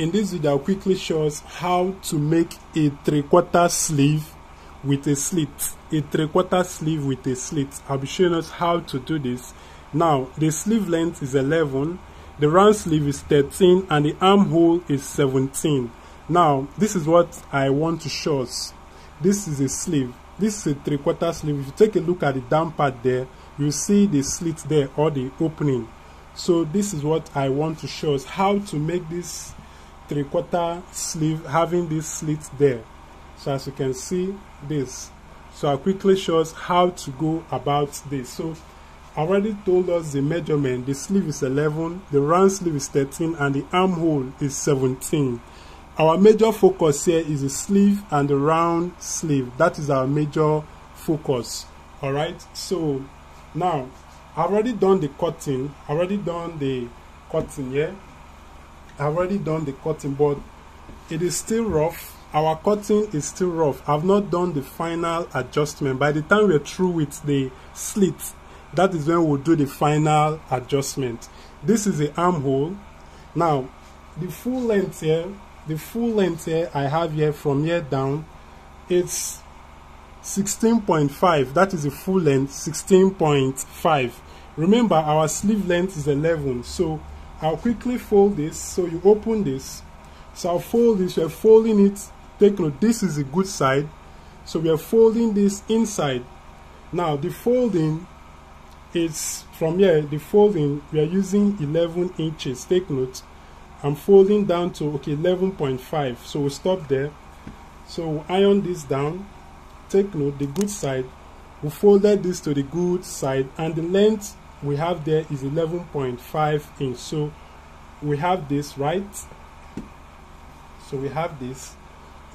In this video, I'll quickly show us how to make a 3/4 sleeve with a slit. A 3/4 sleeve with a slit. I'll be showing us how to do this. Now, the sleeve length is 11, the round sleeve is 13, and the armhole is 17. Now, this is what I want to show us. This is a sleeve. This is a 3/4 sleeve. If you take a look at the down part there, you see the slit there, or the opening. So this is what I want to show us, how to make this 3/4 sleeve having this slit there. So as you can see this, so I'll quickly show us how to go about this. So I already told us the measurement. The sleeve is 11, the round sleeve is 13, and the armhole is 17. Our major focus here is the sleeve and the round sleeve. That is our major focus. All right, so now I've already done the cutting. I've already done the cutting here. I've already done the cutting, but it is still rough. Our cutting is still rough. I've not done the final adjustment. By the time we're through with the slit, that is when we'll do the final adjustment. This is the armhole. Now, the full length here I have here from here down, it's 16.5. That is the full length, 16.5. Remember, our sleeve length is 11, so I'll quickly fold this. So you open this, so I'll fold this. We're folding it. Take note, this is the good side, so we are folding this inside. Now the folding is from here. The folding, we are using 11 inches. Take note, I'm folding down to 11.5. So we'll stop there. So we'll iron this down. Take note, the good side, we folded this to the good side, and the length we have there is 11.5 inch. So we have this, right? So we have this.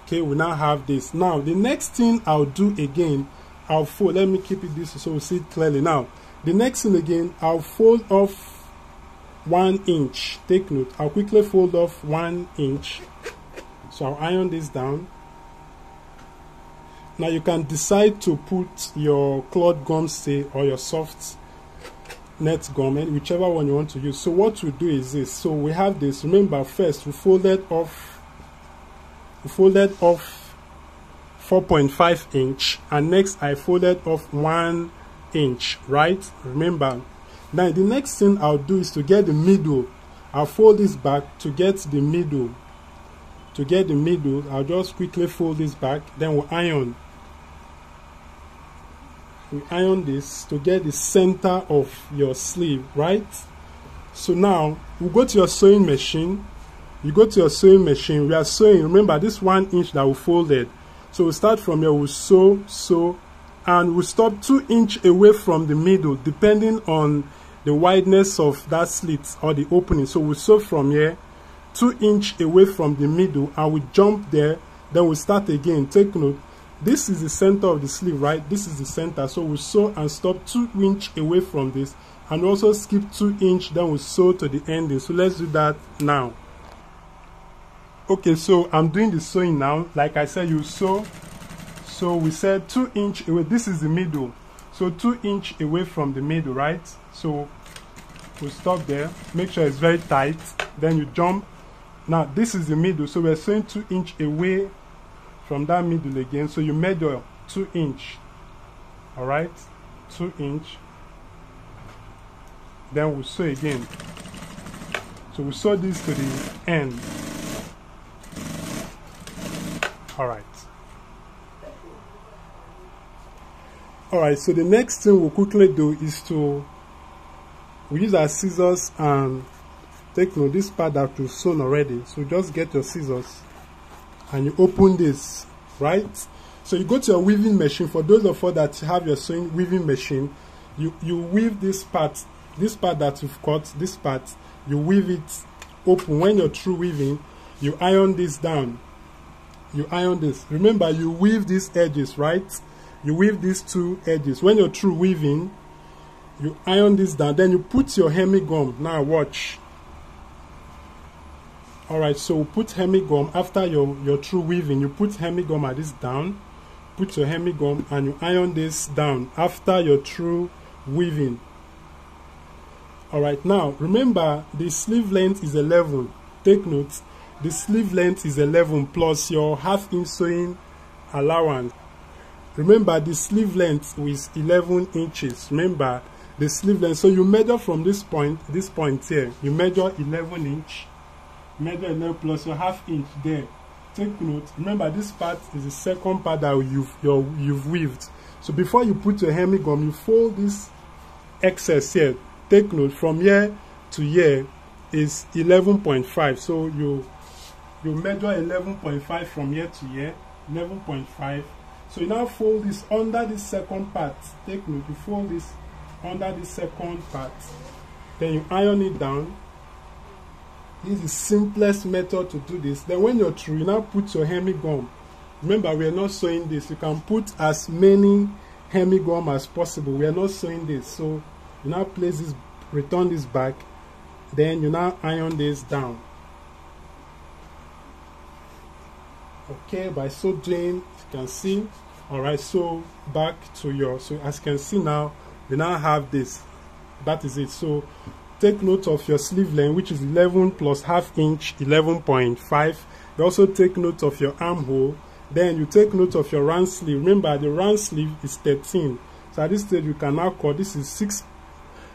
Okay, we now have this. Now the next thing I'll do again, I'll fold. Let me keep it this so we see it clearly. Now the next thing again, I'll fold off 1 inch. Take note, I'll quickly fold off 1 inch. So I'll iron this down. Now you can decide to put your cloth gum stay or your soft net gum, and whichever one you want to use. So what we do is this. So we have this. Remember, first we folded off 4.5 inch, and next I folded off 1 inch, right? Remember. Now the next thing I'll do is to get the middle. I'll fold this back to get the middle. To get the middle, I'll just quickly fold this back, then we'll iron. We iron this to get the center of your sleeve, right? So now we'll go to your sewing machine. You go to your sewing machine. We are sewing. Remember this 1 inch that we folded. So we'll start from here. We'll sew, and we'll stop 2 inches away from the middle, depending on the wideness of that slit or the opening. So we'll sew from here 2 inches away from the middle, and we jump there. Then we'll start again. Take note, this is the center of the sleeve, right? This is the center. So we'll sew and stop 2 inches away from this, and also skip 2 inches. Then we'll sew to the ending. So let's do that now. Okay, so I'm doing the sewing now. Like I said, you sew. So we said 2 inches away. This is the middle. So 2 inches away from the middle, right? So we'll stop there. Make sure it's very tight. Then you jump. Now this is the middle. So we're sewing 2 inches away from that middle again. So you measure 2 inches. All right, 2 inches. Then we'll sew again. So we'll sew this to the end. All right. All right, so the next thing we'll quickly do is we use our scissors and take note, this part that we've sewn already. So just get your scissors and you open this, right? So you go to your weaving machine. For those of us that have your sewing weaving machine, you weave this part that you've cut, this part, you weave it open. When you're through weaving, you iron this down. You iron this. Remember, you weave these edges, right? You weave these 2 edges. When you're through weaving, you iron this down. Then you put your hemi gum. Now watch. All right, so put hemi gum after your through weaving. You put hemi gum at this down. Put your hemi gum and you iron this down after your through weaving. All right, now remember the sleeve length is 11. Take note, the sleeve length is 11 plus your half-inch sewing allowance. Remember, the sleeve length is 11 inches. Remember the sleeve length. So you measure from this point here. You measure 11 inch. Measure 11 plus your half-inch there. Take note. Remember, this part is the second part that you've weaved. So before you put your hemigum, you fold this excess here. Take note, from here to here is 11.5. So you measure 11.5 from here to here. 11.5. So you now fold this under this second part. Take note, you fold this under this second part. Then you iron it down. This is the simplest method to do this. Then when you're through, you now put your hemigum. Remember, we are not sewing this. You can put as many hemigum as possible. We are not sewing this. So you now place this, return this back. Then you now iron this down. Okay, by so doing, you can see. Alright, so back to your, so as you can see now, we now have this. That is it. So take note of your sleeve length, which is 11 plus half-inch, 11.5. You also take note of your armhole. Then you take note of your round sleeve. Remember, the round sleeve is 13. So at this stage, you can now cut. This is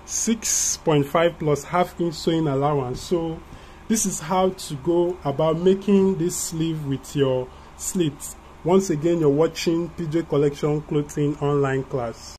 6.5 plus half-inch sewing allowance. So this is how to go about making this sleeve with your slits. Once again, you're watching PJ Collection Clothing online class.